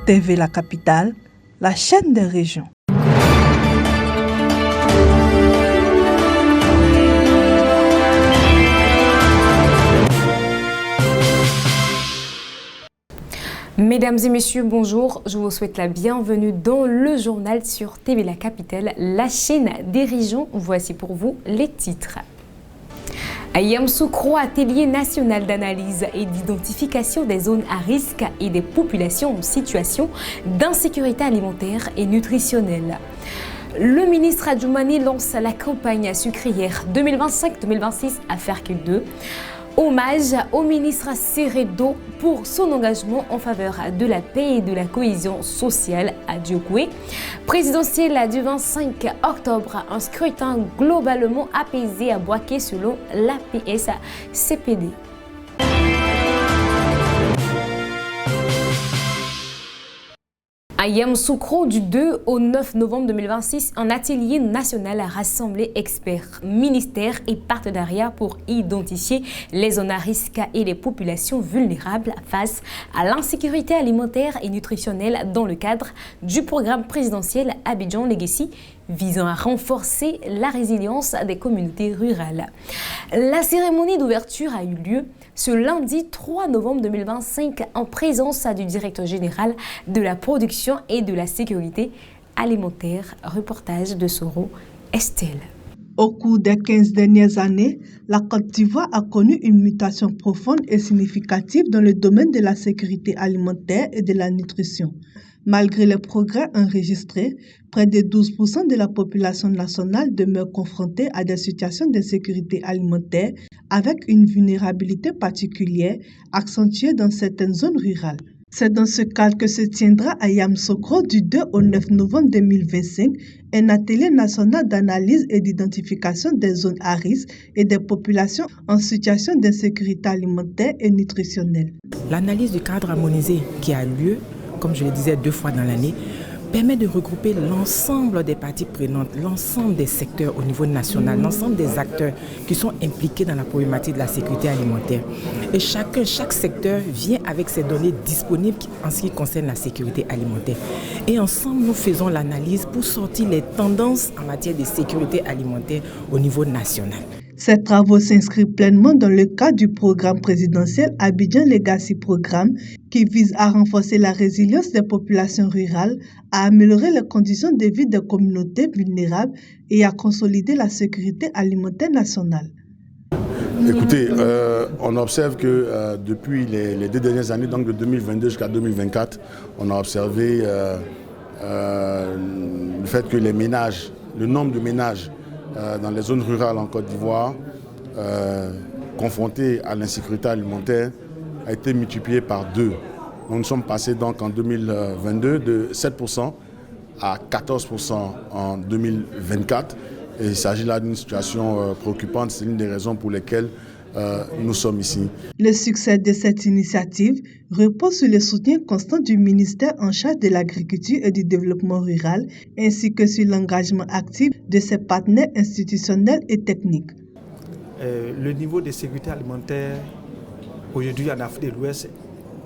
TV La Capitale, la chaîne des régions. Mesdames et messieurs, bonjour. Je vous souhaite la bienvenue dans le journal sur TV La Capitale, la chaîne des régions. Voici pour vous les titres. À Yamoussoukro, atelier national d'analyse et d'identification des zones à risque et des populations en situation d'insécurité alimentaire et nutritionnelle. Le ministre Adjoumani lance la campagne sucrière 2025-2026 à Ferkil 2. Hommage au ministre Seredo pour son engagement en faveur de la paix et de la cohésion sociale à Diokoué. Présidentielle du 25 octobre, un scrutin globalement apaisé à Boaké selon l'APS-CPD. À Yamoussoukro, du 2 au 9 novembre 2026, un atelier national a rassemblé experts, ministères et partenariats pour identifier les zones à risque et les populations vulnérables face à l'insécurité alimentaire et nutritionnelle dans le cadre du programme présidentiel Abidjan Legacy visant à renforcer la résilience des communautés rurales. La cérémonie d'ouverture a eu lieu ce lundi 3 novembre 2025 en présence du directeur général de la production et de la sécurité alimentaire. Reportage de Soro Estelle. Au cours des 15 dernières années, la Côte d'Ivoire a connu une mutation profonde et significative dans le domaine de la sécurité alimentaire et de la nutrition. Malgré les progrès enregistrés, près de 12% de la population nationale demeure confrontée à des situations d'insécurité alimentaire avec une vulnérabilité particulière accentuée dans certaines zones rurales. C'est dans ce cadre que se tiendra à Yamoussoukro du 2 au 9 novembre 2025 un atelier national d'analyse et d'identification des zones à risque et des populations en situation d'insécurité alimentaire et nutritionnelle. L'analyse du cadre harmonisé qui a lieu, comme je le disais 2 fois dans l'année, permet de regrouper l'ensemble des parties prenantes, l'ensemble des secteurs au niveau national, l'ensemble des acteurs qui sont impliqués dans la problématique de la sécurité alimentaire. Et chaque secteur vient avec ses données disponibles en ce qui concerne la sécurité alimentaire. Et ensemble, nous faisons l'analyse pour sortir les tendances en matière de sécurité alimentaire au niveau national. Ces travaux s'inscrivent pleinement dans le cadre du programme présidentiel Abidjan Legacy Programme qui vise à renforcer la résilience des populations rurales, à améliorer les conditions de vie des communautés vulnérables et à consolider la sécurité alimentaire nationale. Écoutez, on observe que depuis les 2 dernières années, donc de 2022 jusqu'à 2024, on a observé le fait que le nombre de ménages dans les zones rurales en Côte d'Ivoire, confrontés à l'insécurité alimentaire, a été multiplié par 2. Nous sommes passés donc en 2022 de 7% à 14% en 2024. Et il s'agit là d'une situation préoccupante. C'est l'une des raisons pour lesquelles nous sommes ici. Le succès de cette initiative repose sur le soutien constant du ministère en charge de l'agriculture et du développement rural, ainsi que sur l'engagement actif de ses partenaires institutionnels et techniques. Le niveau de sécurité alimentaire aujourd'hui en Afrique de l'Ouest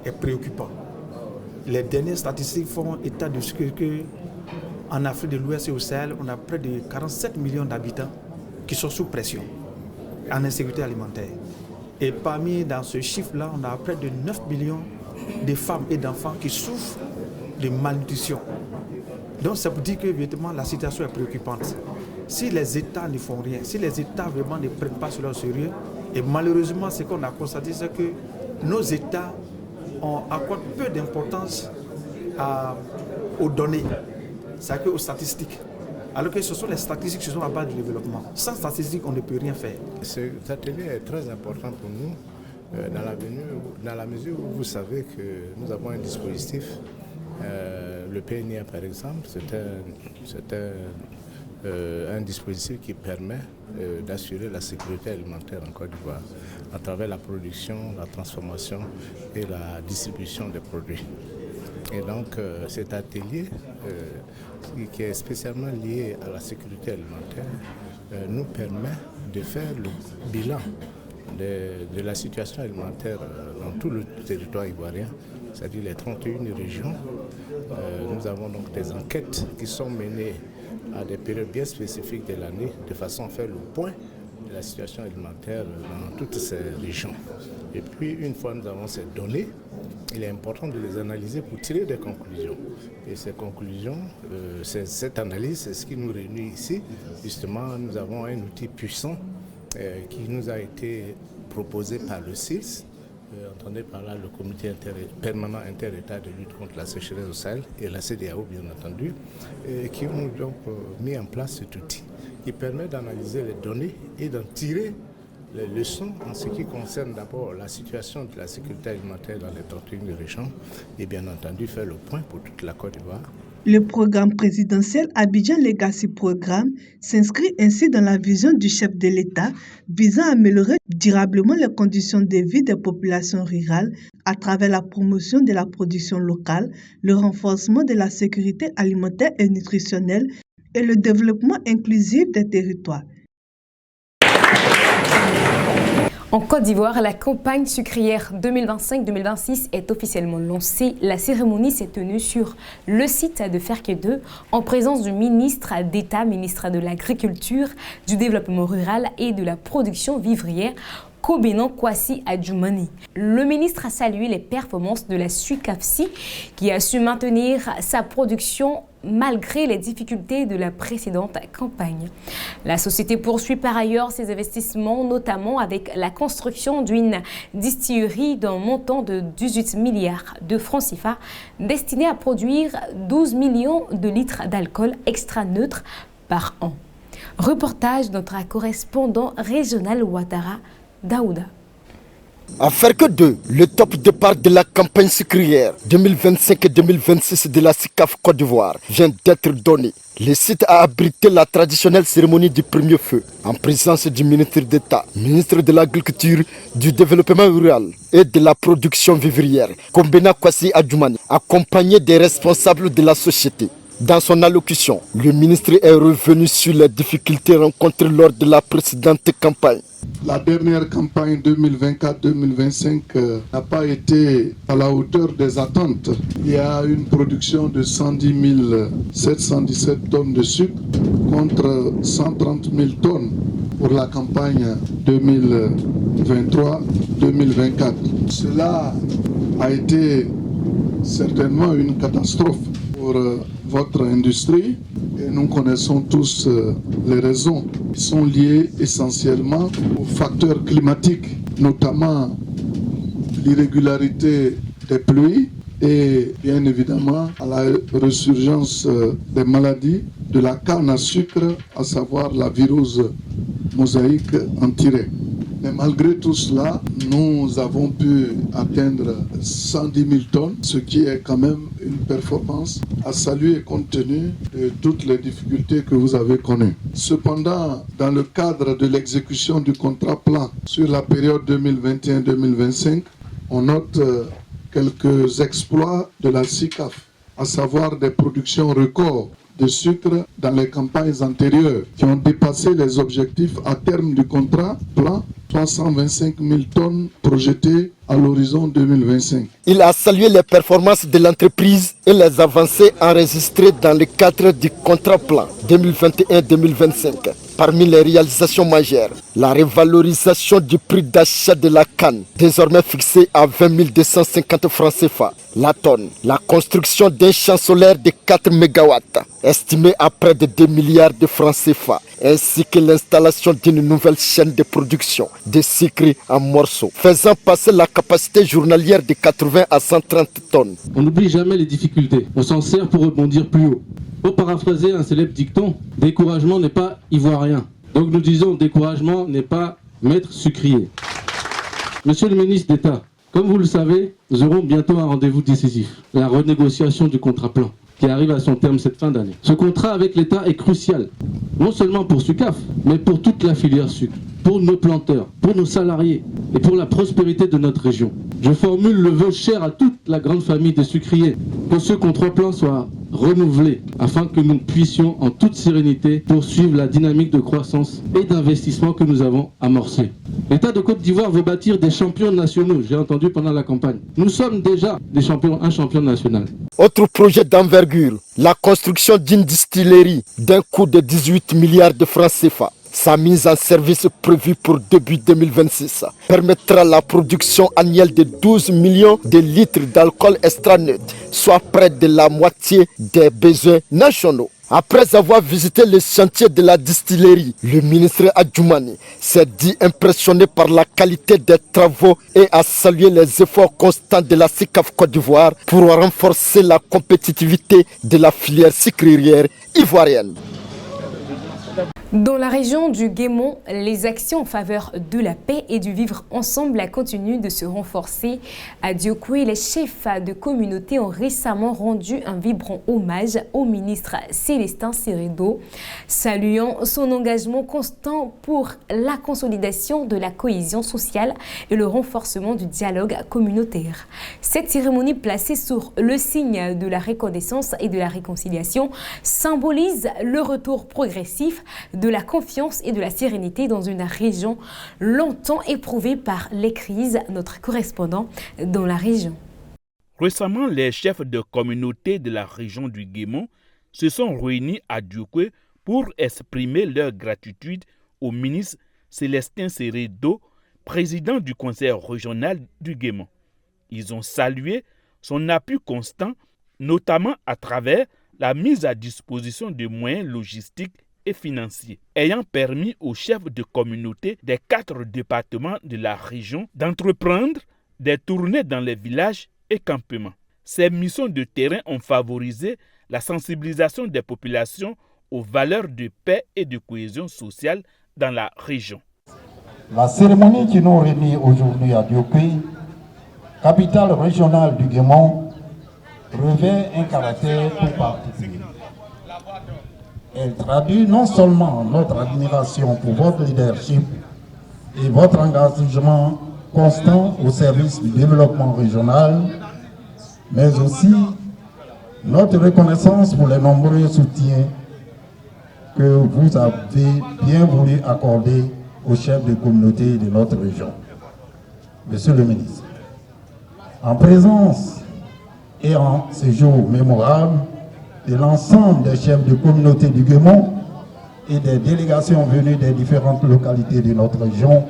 est préoccupant. Les dernières statistiques font état de ce qu'en Afrique de l'Ouest et au Sahel, on a près de 47 millions d'habitants qui sont sous pression en insécurité alimentaire. Et dans ce chiffre-là, on a près de 9 millions de femmes et d'enfants qui souffrent de malnutrition. Donc ça veut dire que évidemment, la situation est préoccupante. Si les États ne font rien, si les États vraiment ne prennent pas cela au sérieux, et malheureusement, ce qu'on a constaté, c'est que nos États accordent peu d'importance aux données, c'est-à-dire aux statistiques. Alors que ce sont les statistiques qui sont à base du développement. Sans statistiques, on ne peut rien faire. Cet atelier est très important pour nous, dans la mesure où vous savez que nous avons un dispositif. Le PNIA, par exemple, c'est un dispositif qui permet d'assurer la sécurité alimentaire en Côte d'Ivoire à travers la production, la transformation et la distribution des produits. Et donc cet atelier qui est spécialement lié à la sécurité alimentaire nous permet de faire le bilan de la situation alimentaire dans tout le territoire ivoirien, c'est-à-dire les 31 régions. Nous avons donc des enquêtes qui sont menées à des périodes bien spécifiques de l'année, de façon à faire le point de la situation alimentaire dans toutes ces régions. Et puis, une fois nous avons ces données, il est important de les analyser pour tirer des conclusions. Et ces conclusions, cette analyse, c'est ce qui nous réunit ici. Justement, nous avons un outil puissant qui nous a été proposé par le CILS, entendez par là le comité permanent inter-État de lutte contre la sécheresse au Sahel et la CEDEAO bien entendu, qui ont donc mis en place cet outil qui permet d'analyser les données et d'en tirer les leçons en ce qui concerne d'abord la situation de la sécurité alimentaire dans les 31 régions et bien entendu faire le point pour toute la Côte d'Ivoire. Le programme présidentiel Abidjan Legacy Programme s'inscrit ainsi dans la vision du chef de l'État visant à améliorer durablement les conditions de vie des populations rurales à travers la promotion de la production locale, le renforcement de la sécurité alimentaire et nutritionnelle et le développement inclusif des territoires. En Côte d'Ivoire, la campagne sucrière 2025-2026 est officiellement lancée. La cérémonie s'est tenue sur le site de Ferke 2 en présence du ministre d'État, ministre de l'Agriculture, du Développement rural et de la production vivrière, Kobenan Kwasi Adjoumani. Le ministre a salué les performances de la SUCAFSI qui a su maintenir sa production malgré les difficultés de la précédente campagne. La société poursuit par ailleurs ses investissements, notamment avec la construction d'une distillerie d'un montant de 18 milliards de francs CFA destinée à produire 12 millions de litres d'alcool extra neutre par an. Reportage de notre correspondant régional Ouattara, Daouda. À Ferke 2, le top départ de la campagne sucrière 2025-2026 de la SICAF Côte d'Ivoire vient d'être donné. Le site a abrité la traditionnelle cérémonie du premier feu en présence du ministre d'État, ministre de l'Agriculture, du Développement rural et de la production vivrière, Kobenan Kwasi Adjoumani, accompagné des responsables de la société. Dans son allocution, le ministre est revenu sur les difficultés rencontrées lors de la précédente campagne. La dernière campagne 2024-2025 n'a pas été à la hauteur des attentes. Il y a une production de 110 717 tonnes de sucre contre 130 000 tonnes pour la campagne 2023-2024. Cela a été certainement une catastrophe pour votre industrie et nous connaissons tous les raisons qui sont liées essentiellement aux facteurs climatiques, notamment l'irrégularité des pluies et bien évidemment à la résurgence des maladies de la canne à sucre, à savoir la virose mosaïque en tirée. Mais malgré tout cela, nous avons pu atteindre 110 000 tonnes, ce qui est quand même une performance à saluer compte tenu de toutes les difficultés que vous avez connues. Cependant, dans le cadre de l'exécution du contrat plan sur la période 2021-2025, on note quelques exploits de la SICAF, à savoir des productions records de sucre dans les campagnes antérieures qui ont dépassé les objectifs à terme du contrat plan, 325 000 tonnes projetées à l'horizon 2025. Il a salué les performances de l'entreprise et les avancées enregistrées dans le cadre du contrat plan 2021-2025. Parmi les réalisations majeures, la revalorisation du prix d'achat de la canne, désormais fixé à 20 250 francs CFA la tonne, la construction d'un champ solaire de 4 MW, estimé à près de 2 milliards de francs CFA, ainsi que l'installation d'une nouvelle chaîne de production de sucre en morceaux, faisant passer la capacité journalière de 80 à 130 tonnes. On n'oublie jamais les difficultés, on s'en sert pour rebondir plus haut. Pour paraphraser un célèbre dicton, découragement n'est pas ivoirien. Donc nous disons découragement n'est pas maître sucrier. Monsieur le ministre d'État, comme vous le savez, nous aurons bientôt un rendez-vous décisif, la renégociation du contrat plan, qui arrive à son terme cette fin d'année. Ce contrat avec l'État est crucial, non seulement pour SUCAF, mais pour toute la filière sucre, pour nos planteurs, pour nos salariés et pour la prospérité de notre région. Je formule le vœu cher à toute la grande famille des sucriers, que ce contrat plan soit renouvelée afin que nous puissions en toute sérénité poursuivre la dynamique de croissance et d'investissement que nous avons amorcée. L'État de Côte d'Ivoire veut bâtir des champions nationaux, j'ai entendu pendant la campagne. Nous sommes déjà des champions, un champion national. Autre projet d'envergure, la construction d'une distillerie d'un coût de 18 milliards de francs CFA. Sa mise en service prévue pour début 2026 permettra la production annuelle de 12 millions de litres d'alcool extra neutre, soit près de la moitié des besoins nationaux. Après avoir visité le chantier de la distillerie, le ministre Adjoumani s'est dit impressionné par la qualité des travaux et a salué les efforts constants de la SICAF Côte d'Ivoire pour renforcer la compétitivité de la filière sucrière ivoirienne. Dans la région du Guémont, les actions en faveur de la paix et du vivre ensemble continuent de se renforcer. À Diokoué, les chefs de communauté ont récemment rendu un vibrant hommage au ministre Célestin Seredo, saluant son engagement constant pour la consolidation de la cohésion sociale et le renforcement du dialogue communautaire. Cette cérémonie placée sur le signe de la reconnaissance et de la réconciliation symbolise le retour progressif de la confiance et de la sérénité dans une région longtemps éprouvée par les crises. Notre correspondant dans la région. Récemment, les chefs de communauté de la région du Guémont se sont réunis à Diokoué pour exprimer leur gratitude au ministre Célestin Seredo, président du conseil régional du Guémont. Ils ont salué son appui constant, notamment à travers la mise à disposition de moyens logistiques et financiers, ayant permis aux chefs de communauté des 4 départements de la région d'entreprendre des tournées dans les villages et campements. Ces missions de terrain ont favorisé la sensibilisation des populations aux valeurs de paix et de cohésion sociale dans la région. La cérémonie qui nous réunit aujourd'hui à Diokoué, capitale régionale du Guémont, revêt un caractère tout particulier. Elle traduit non seulement notre admiration pour votre leadership et votre engagement constant au service du développement régional, mais aussi notre reconnaissance pour les nombreux soutiens que vous avez bien voulu accorder aux chefs de communauté de notre région. Monsieur le ministre, en présence et en ce jour mémorable, de l'ensemble des chefs de communauté du Guémont et des délégations venues des différentes localités de notre région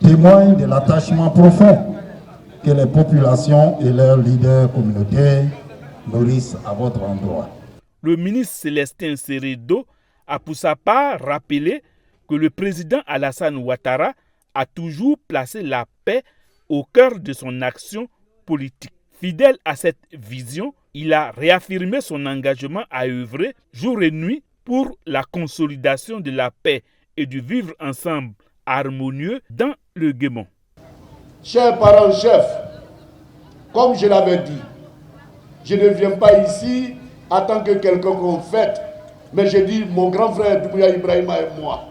témoignent de l'attachement profond que les populations et leurs leaders communautaires nourrissent à votre endroit. Le ministre Célestin Seredo a pour sa part rappelé que le président Alassane Ouattara a toujours placé la paix au cœur de son action politique. Fidèle à cette vision, il a réaffirmé son engagement à œuvrer jour et nuit pour la consolidation de la paix et du vivre ensemble harmonieux dans le Guémont. Chers parents-chefs, comme je l'avais dit, je ne viens pas ici en tant que quelqu'un qu'on fête, mais je dis mon grand frère Doumbouya Ibrahima et moi,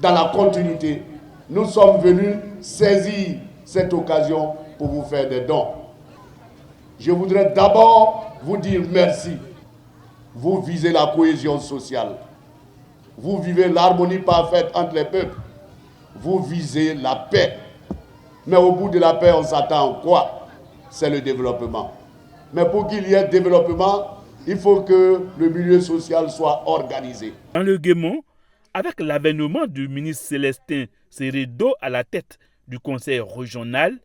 dans la continuité, nous sommes venus saisir cette occasion pour vous faire des dons. Je voudrais d'abord vous dire merci. Vous visez la cohésion sociale. Vous vivez l'harmonie parfaite entre les peuples. Vous visez la paix. Mais au bout de la paix, on s'attend à quoi? C'est le développement. Mais pour qu'il y ait développement, il faut que le milieu social soit organisé. Dans le Guémont, avec l'avènement du ministre Célestin Seredo à la tête du conseil régional,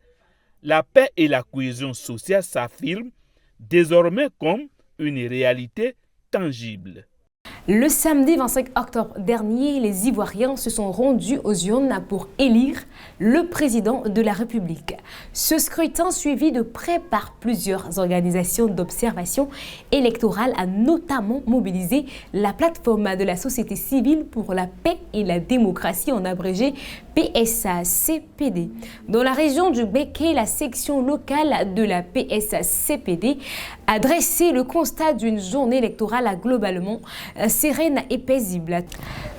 la paix et la cohésion sociale s'affirment désormais comme une réalité tangible. Le samedi 25 octobre dernier, les Ivoiriens se sont rendus aux urnes pour élire le président de la République. Ce scrutin, suivi de près par plusieurs organisations d'observation électorale, a notamment mobilisé la plateforme de la société civile pour la paix et la démocratie, en abrégé PSA-CPD. Dans la région du Béké, la section locale de la PSA-CPD a dressé le constat d'une journée électorale globalement sereine et paisible.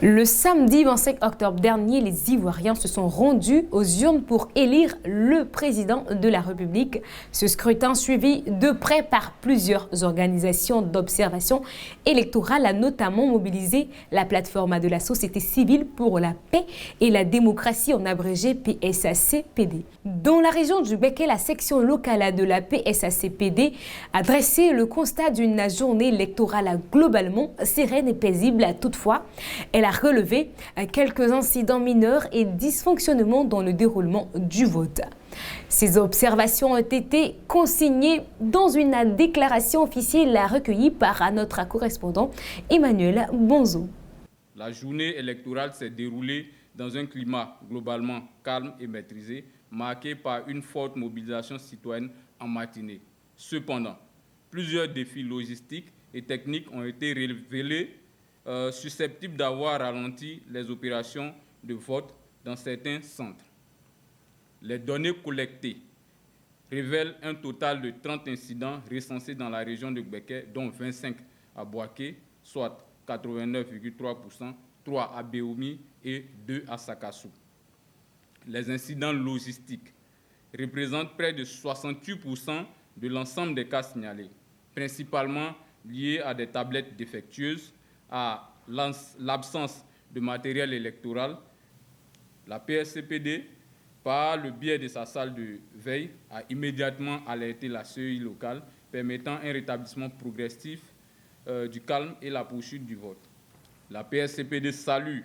Le samedi 25 octobre dernier, les Ivoiriens se sont rendus aux urnes pour élire le président de la République. Ce scrutin suivi de près par plusieurs organisations d'observation électorale a notamment mobilisé la plateforme de la société civile pour la paix et la démocratie, en abrégé PSA-CPD. Dans la région du Béké, la section locale de la PSA-CPD a dressé le constat d'une journée électorale globalement sereine et paisible. Toutefois, elle a relevé quelques incidents mineurs et dysfonctionnements dans le déroulement du vote. Ces observations ont été consignées dans une déclaration officielle recueillie par notre correspondant Emmanuel Bonzo. La journée électorale s'est déroulée dans un climat globalement calme et maîtrisé, marqué par une forte mobilisation citoyenne en matinée. Cependant, plusieurs défis logistiques et techniques ont été révélés susceptibles d'avoir ralenti les opérations de vote dans certains centres. Les données collectées révèlent un total de 30 incidents recensés dans la région de Béké, dont 25 à Boaké, soit 89,3%, 3 à Béoumi et 2 à Sakassou. Les incidents logistiques représentent près de 68% de l'ensemble des cas signalés, principalement liés à des tablettes défectueuses, à l'absence de matériel électoral. La PSCPD, par le biais de sa salle de veille, a immédiatement alerté la CEI locale, permettant un rétablissement progressif du calme et la poursuite du vote. La PSCPD salue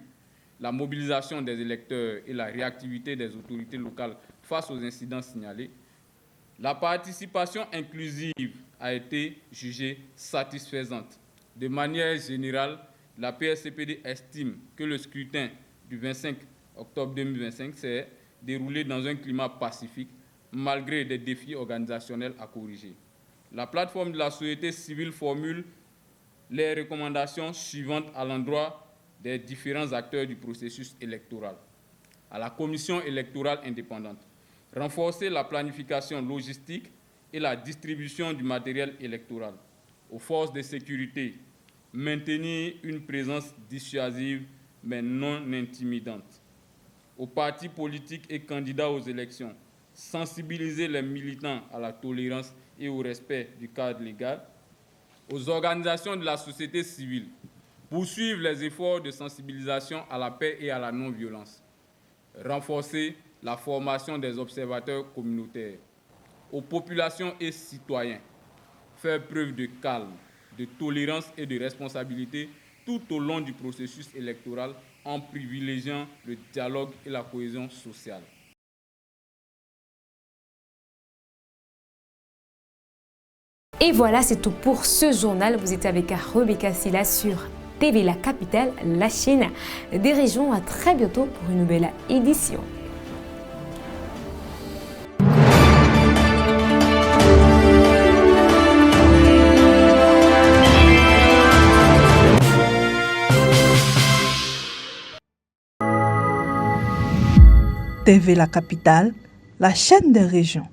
la mobilisation des électeurs et la réactivité des autorités locales face aux incidents signalés. La participation inclusive a été jugée satisfaisante. De manière générale, la PSCPD estime que le scrutin du 25 octobre 2025 s'est déroulé dans un climat pacifique, malgré des défis organisationnels à corriger. La plateforme de la société civile formule les recommandations suivantes à l'endroit des différents acteurs du processus électoral. À la commission électorale indépendante, renforcer la planification logistique et la distribution du matériel électoral. Aux forces de sécurité, maintenir une présence dissuasive mais non intimidante. Aux partis politiques et candidats aux élections, sensibiliser les militants à la tolérance et au respect du cadre légal. Aux organisations de la société civile, poursuivre les efforts de sensibilisation à la paix et à la non-violence. Renforcer la formation des observateurs communautaires. Aux populations et citoyens, faire preuve de calme, de tolérance et de responsabilité tout au long du processus électoral en privilégiant le dialogue et la cohésion sociale. Et voilà, c'est tout pour ce journal. Vous êtes avec Rebecca Silla sur TV La Capitale, la chaîne des régions. À très bientôt pour une nouvelle édition. TV La Capitale, la chaîne des régions.